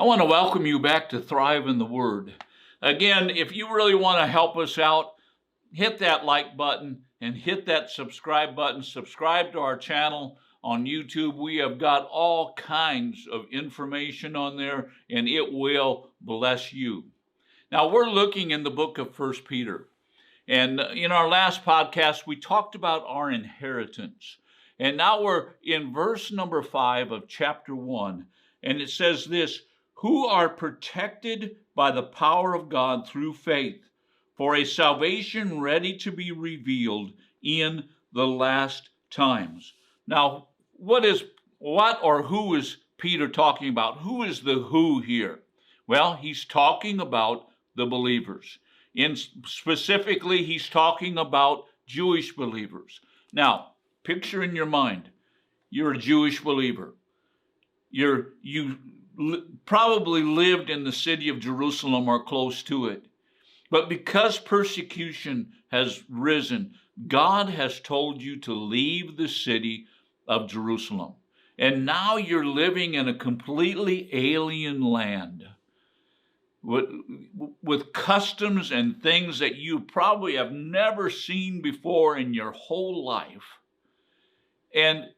I want to welcome you back to Thrive in the Word. Again, if you really want to help us out, hit that like button and hit that subscribe button. Subscribe to our channel on YouTube. We have got all kinds of information on there, and it will bless you. Now, we're looking in the book of 1 Peter. And in our last podcast, we talked about our inheritance. And now we're in verse number 5 of chapter 1. And it says this, who are protected by the power of God through faith for a salvation ready to be revealed in the last times. Now, what or who is Peter talking about? Who is the who here? Well, he's talking about the believers. Specifically, he's talking about Jewish believers. Now, picture in your mind, you're a Jewish believer. You probably lived in the city of Jerusalem or close to it. But because persecution has risen, God has told you to leave the city of Jerusalem. And now you're living in a completely alien land with customs and things that you probably have never seen before in your whole life. And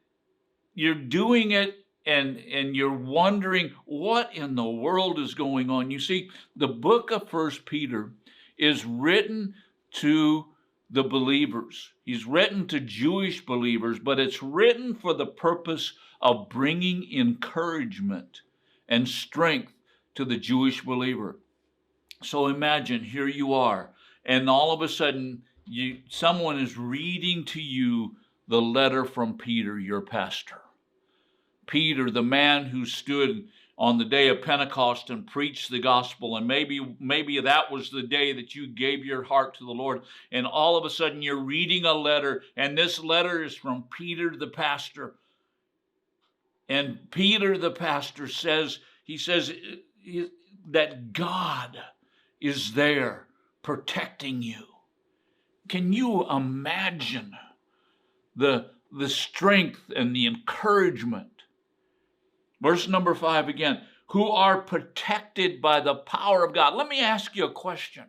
you're doing it and you're wondering what in the world is going on. You see, the book of 1 Peter is written to the believers. He's written to Jewish believers, but it's written for the purpose of bringing encouragement and strength to the Jewish believer. So imagine, here you are, and all of a sudden, someone is reading to you the letter from Peter, your pastor. Peter, the man who stood on the day of Pentecost and preached the gospel, and maybe that was the day that you gave your heart to the Lord, and all of a sudden you're reading a letter, and this letter is from Peter the pastor. And Peter the pastor says that God is there protecting you. Can you imagine the strength and the encouragement? Verse number 5 again, who are protected by the power of God. Let me ask you a question.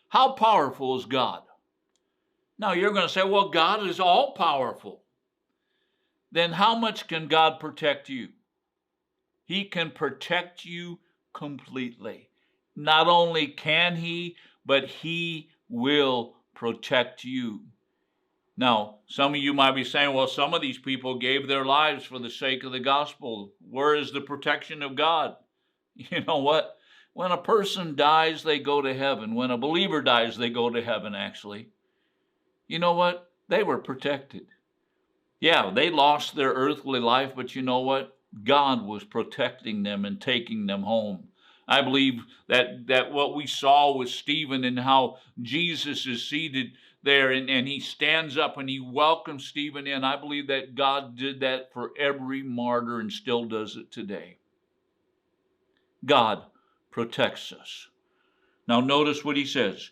How powerful is God? Now you're going to say, well, God is all powerful. Then how much can God protect you? He can protect you completely. Not only can he, but he will protect you. Now, some of you might be saying, well, some of these people gave their lives for the sake of the gospel. Where is the protection of God? You know what? When a person dies, they go to heaven. When a believer dies, they go to heaven, actually. You know what? They were protected. Yeah, they lost their earthly life, but you know what? God was protecting them and taking them home. I believe that what we saw with Stephen and how Jesus is seated there and he stands up and he welcomes Stephen in. I believe that God did that for every martyr and still does it today. God protects us. Now notice what he says,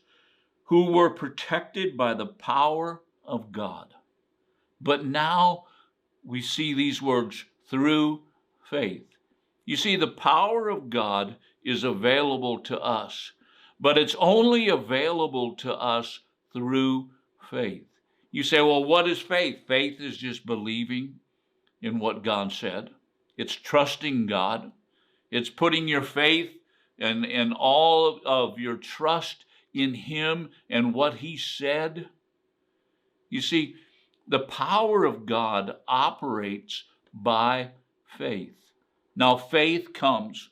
who were protected by the power of God. But now we see these words, through faith. You see, the power of God is available to us, but it's only available to us through faith. You say, well, what is faith? Faith is just believing in what God said. It's trusting God. It's putting your faith and all of your trust in him and what he said. You see, the power of God operates by faith. Now, faith comes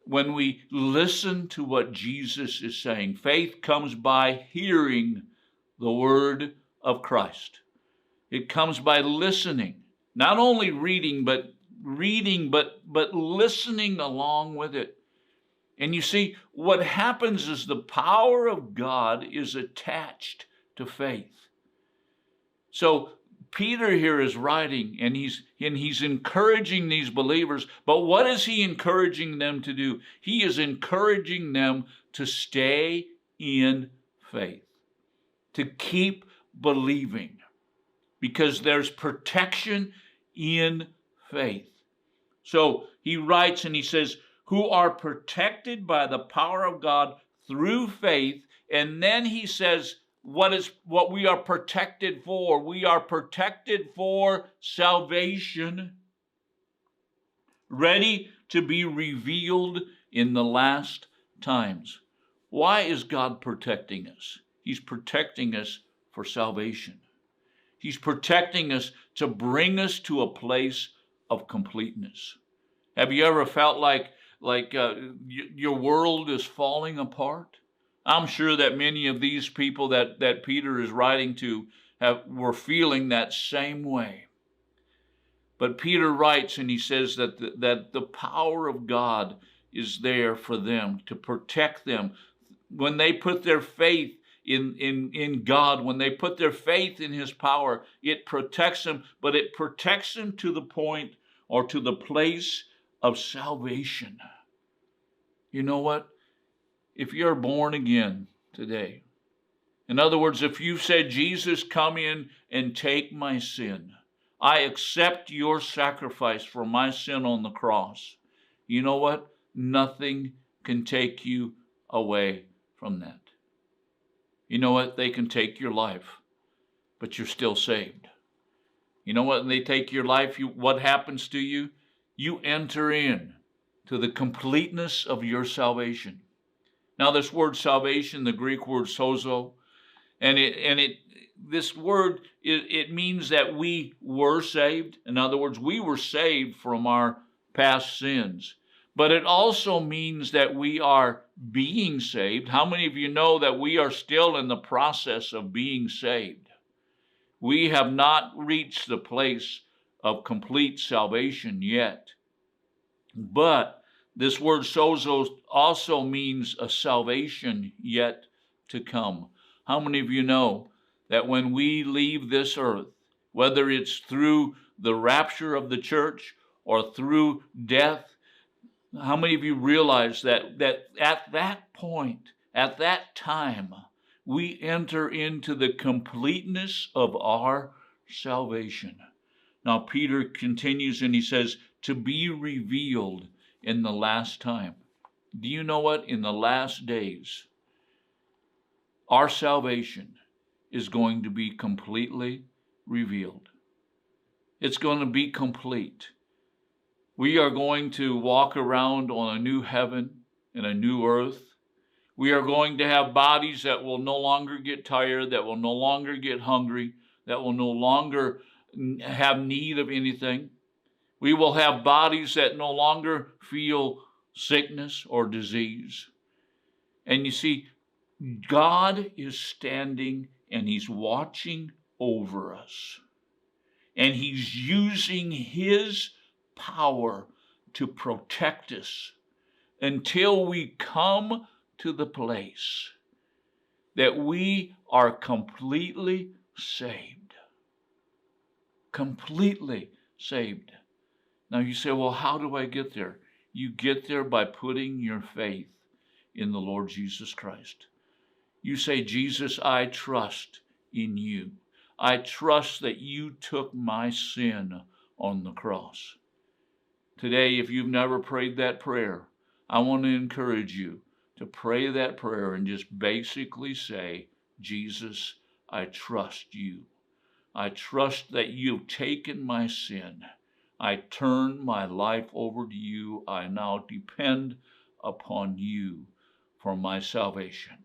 when we listen to what Jesus is saying. Faith comes by hearing the word of Christ. It comes by listening, not only reading, but listening along with it. And you see, what happens is the power of God is attached to faith. So Peter here is writing, and he's encouraging these believers, but what is he encouraging them to do? He is encouraging them to stay in faith, to keep believing, because there's protection in faith. So he writes and he says, who are protected by the power of God through faith. And then he says, what we are protected for? We are protected for salvation, ready to be revealed in the last times. Why is God protecting us? He's protecting us for salvation. He's protecting us to bring us to a place of completeness. Have you ever felt like your world is falling apart? I'm sure that many of these people that Peter is writing to were feeling that same way. But Peter writes and he says that the power of God is there for them to protect them. When they put their faith in God, when they put their faith in his power, it protects them, but it protects them to the point or to the place of salvation. You know what? If you're born again today, in other words, if you said, Jesus, come in and take my sin, I accept your sacrifice for my sin on the cross. You know what? Nothing can take you away from that. You know what? They can take your life, but you're still saved. You know what? When they take your life, what happens to you? You enter in to the completeness of your salvation. Now, this word salvation, the Greek word sozo, this word, it means that we were saved. In other words, we were saved from our past sins. But it also means that we are being saved. How many of you know that we are still in the process of being saved? We have not reached the place of complete salvation yet. But this word sozo also means a salvation yet to come. How many of you know that when we leave this earth, whether it's through the rapture of the church or through death, how many of you realize that at that point, at that time, we enter into the completeness of our salvation? Now, Peter continues and he says, to be revealed in the last time. Do you know what? In the last days, our salvation is going to be completely revealed. It's going to be complete. We are going to walk around on a new heaven and a new earth. We are going to have bodies that will no longer get tired, that will no longer get hungry, that will no longer have need of anything. We will have bodies that no longer feel sickness or disease. And you see, God is standing and he's watching over us. And he's using his power to protect us until we come to the place that we are completely saved. Completely saved. Now you say, well, how do I get there? You get there by putting your faith in the Lord Jesus Christ. You say, Jesus, I trust in you. I trust that you took my sin on the cross. Today, if you've never prayed that prayer, I want to encourage you to pray that prayer and just basically say, Jesus, I trust you. I trust that you've taken my sin. I turn my life over to you. I now depend upon you for my salvation.